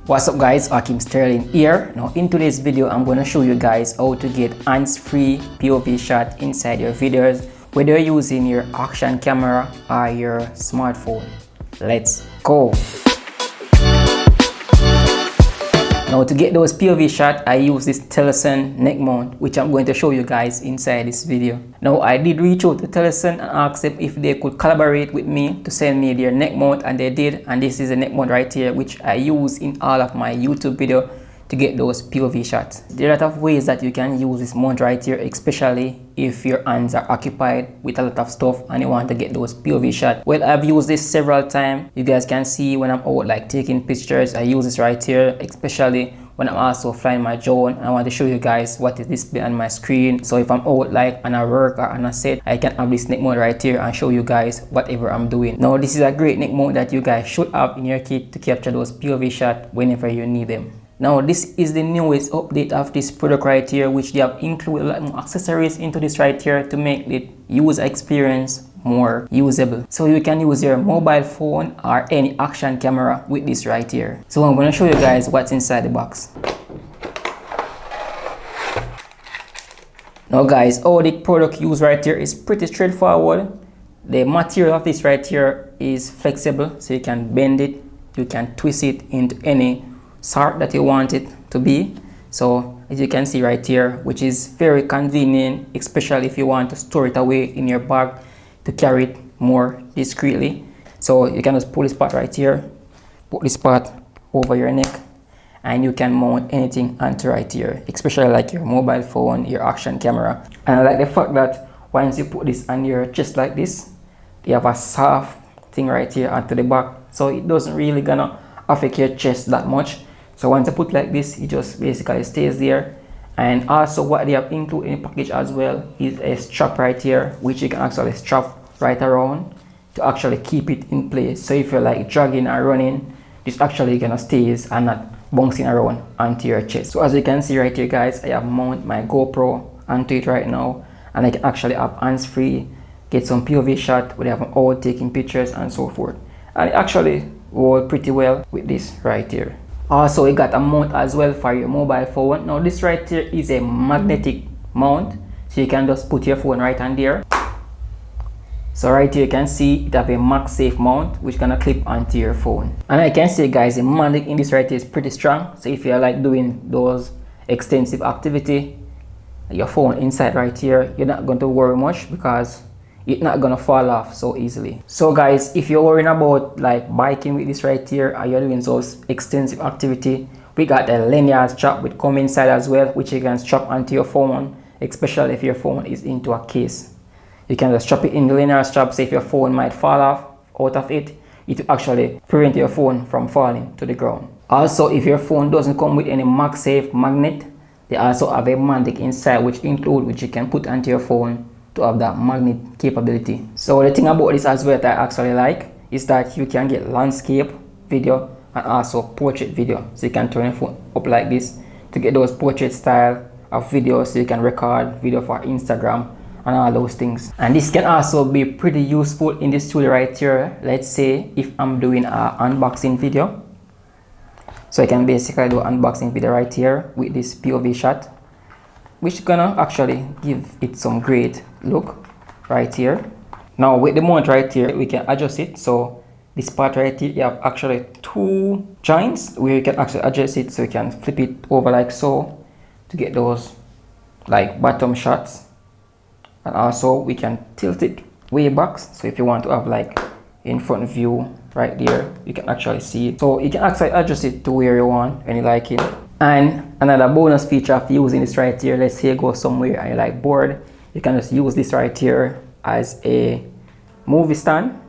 What's up guys, Akim Sterling here. Now in today's video I'm going to show you guys how to get hands-free POV shot inside your videos, whether you're using your action camera or your smartphone. Let's go. Now to get those POV shot, I use this Telesin neck mount, which I'm going to show you guys inside this video. Now I did reach out to Telesin and ask them if they could collaborate with me to send me their neck mount, and they did. And this is a neck mount right here, which I use in all of my YouTube video to get those POV shots. There are a lot of ways that you can use this mount right here, especially if your hands are occupied with a lot of stuff and you want to get those POV shots. Well, I've used this several times. You guys can see when I'm out like taking pictures, I use this right here, especially when I'm also flying my drone. I want to show you guys what is displayed on my screen. So if I'm out like on a work or on a set, I can have this neck mount right here and show you guys whatever I'm doing. Now this is a great neck mount that you guys should have in your kit to capture those POV shots whenever you need them. Now this is the newest update of this product right here, which they have included a lot more accessories into this right here to make the user experience more usable. So you can use your mobile phone or any action camera with this right here. So I'm going to show you guys what's inside the box. Now guys, all the product used right here is pretty straightforward. The material of this right here is flexible, so you can bend it, you can twist it into any sort that you want it to be. So as you can see right here, which is very convenient, especially if you want to store it away in your bag to carry it more discreetly. So you can just pull this part right here, put this part over your neck, and you can mount anything onto right here, especially like your mobile phone, your action camera. And I like the fact that once you put this on your chest like this, you have a soft thing right here onto the back, so it doesn't really gonna affect your chest that much. So once I put like this, it just basically stays there. And also what they have included in the package as well is a strap right here, which you can actually strap right around to actually keep it in place. So if you're like jogging or running, this actually gonna stays and not bouncing around onto your chest. So as you can see right here guys, I have mounted my GoPro onto it right now, and I can actually have hands-free, get some POV shot where they have all taking pictures and so forth. And it actually works pretty well with this right here. Also, you got a mount as well for your mobile phone. Now this right here is a magnetic mount, so you can just put your phone right on there. So right here you can see it have a MagSafe mount, which gonna clip onto your phone. And I can say guys, the magnet in this right here is pretty strong. So if you're like doing those extensive activity, your phone inside right here, you're not going to worry much because it's not gonna fall off so easily. So guys, if you're worrying about like biking with this right here, or you're doing those extensive activity, we got a linear strap with come inside as well, which you can strap onto your phone, especially if your phone is into a case. You can just strap it in the linear strap, so if your phone might fall off out of it, it will actually prevent your phone from falling to the ground. Also, if your phone doesn't come with any MagSafe magnet, they also have a magnet inside which you can put onto your phone to have that magnet capability. So the thing about this as well that I actually like is that you can get landscape video and also portrait video. So you can turn your phone up like this to get those portrait style of videos, so you can record video for Instagram and all those things. And this can also be pretty useful in this tool right here. Let's say if I'm doing an unboxing video, so I can basically do an unboxing video right here with this POV shot, which is gonna actually give it some great look right here. Now with the mount right here, we can adjust it. So this part right here, you have actually two joints where you can actually adjust it, so you can flip it over like so to get those like bottom shots. And also we can tilt it way back, so if you want to have like in front view right there, you can actually see it. So you can actually adjust it to where you want and you like it. And another bonus feature of using this right here, let's say you go somewhere and you're like bored, you can just use this right here as a movie stand,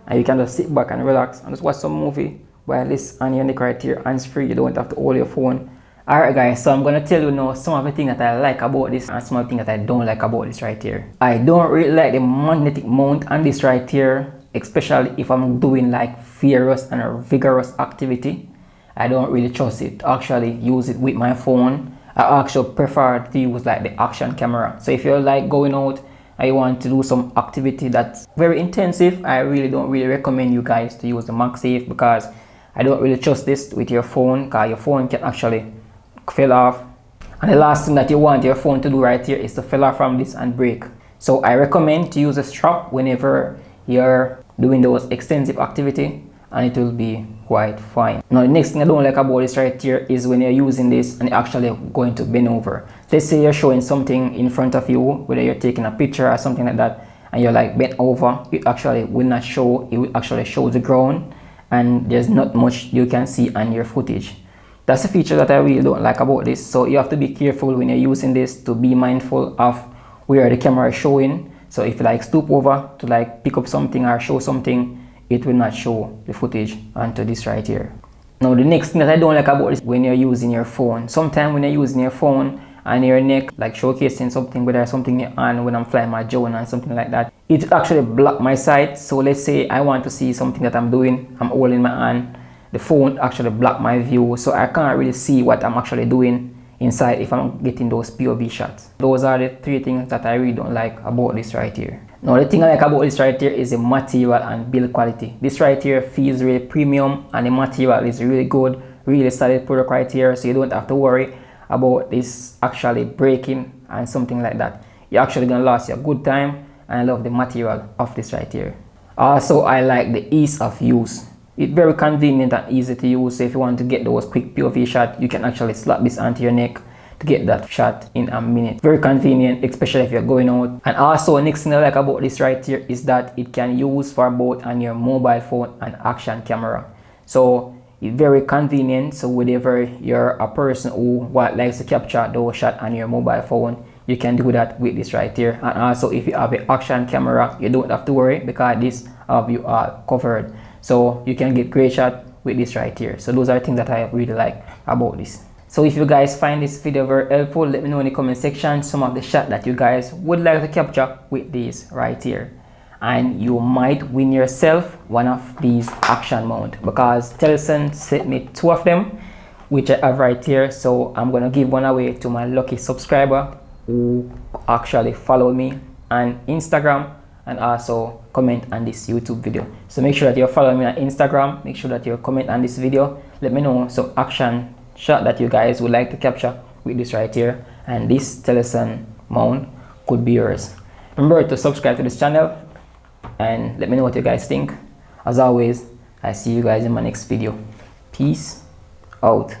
and you can just sit back and relax and just watch some movie while this on your neck right here, hands-free. You don't have to hold your phone. Alright guys, so I'm gonna tell you now some of the things that I like about this and some of the things that I don't like about this right here. I don't really like the magnetic mount on this right here, especially if I'm doing like furious and vigorous activity. I don't really trust it to actually use it with my phone. I actually prefer to use like the action camera. So if you're like going out and you want to do some activity that's very intensive, I really don't recommend you guys to use the MagSafe, because I don't really trust this with your phone, because your phone can actually fall off. And the last thing that you want your phone to do right here is to fall off from this and break. So I recommend to use a strap whenever you're doing those extensive activity, and it will be quite fine. Now the next thing I don't like about this right here is when you're using this and you're actually going to bend over. Let's say you're showing something in front of you, whether you're taking a picture or something like that, and you're like bent over, it actually will not show, it will actually show the ground, and there's not much you can see on your footage. That's a feature that I really don't like about this. So you have to be careful when you're using this, to be mindful of where the camera is showing. So if you like stoop over to like pick up something or show something, it will not show the footage onto this right here. Now the next thing that I don't like about this, when you're using your phone. Sometimes when you're using your phone and your neck, like showcasing something, whether something on when I'm flying my drone and something like that, it actually block my sight. So let's say I want to see something that I'm doing, I'm holding my hand, the phone actually block my view, so I can't really see what I'm actually doing inside if I'm getting those POV shots. Those are the 3 things that I really don't like about this right here. Now the thing I like about this right here is the material and build quality. This right here feels really premium, and the material is really good, really solid product right here, so you don't have to worry about this actually breaking and something like that. You're actually gonna last you a good time, and I love the material of this right here. Also, I like the ease of use. It's very convenient and easy to use, so if you want to get those quick POV shots, you can actually slap this onto your neck to get that shot in a minute. Very convenient, especially if you're going out. And also, next thing I like about this right here is that it can use for both on your mobile phone and action camera. So it's very convenient, so whenever you're a person who likes to capture those shots on your mobile phone, you can do that with this right here. And also, if you have an action camera, you don't have to worry, because this you are covered. So you can get great shot with this right here. So those are things that I really like about this. So if you guys find this video very helpful, let me know in the comment section some of the shots that you guys would like to capture with this right here. And you might win yourself one of these action mount, because Telesin sent me 2 of them, which I have right here. So I'm gonna give one away to my lucky subscriber who actually follow me on Instagram and also comment on this YouTube video. So make sure that you're following me on Instagram, make sure that you comment on this video, let me know some action shot that you guys would like to capture with this right here, and this Telesin mount could be yours. Remember to subscribe to this channel and let me know what you guys think. As always, I see you guys in my next video. Peace out.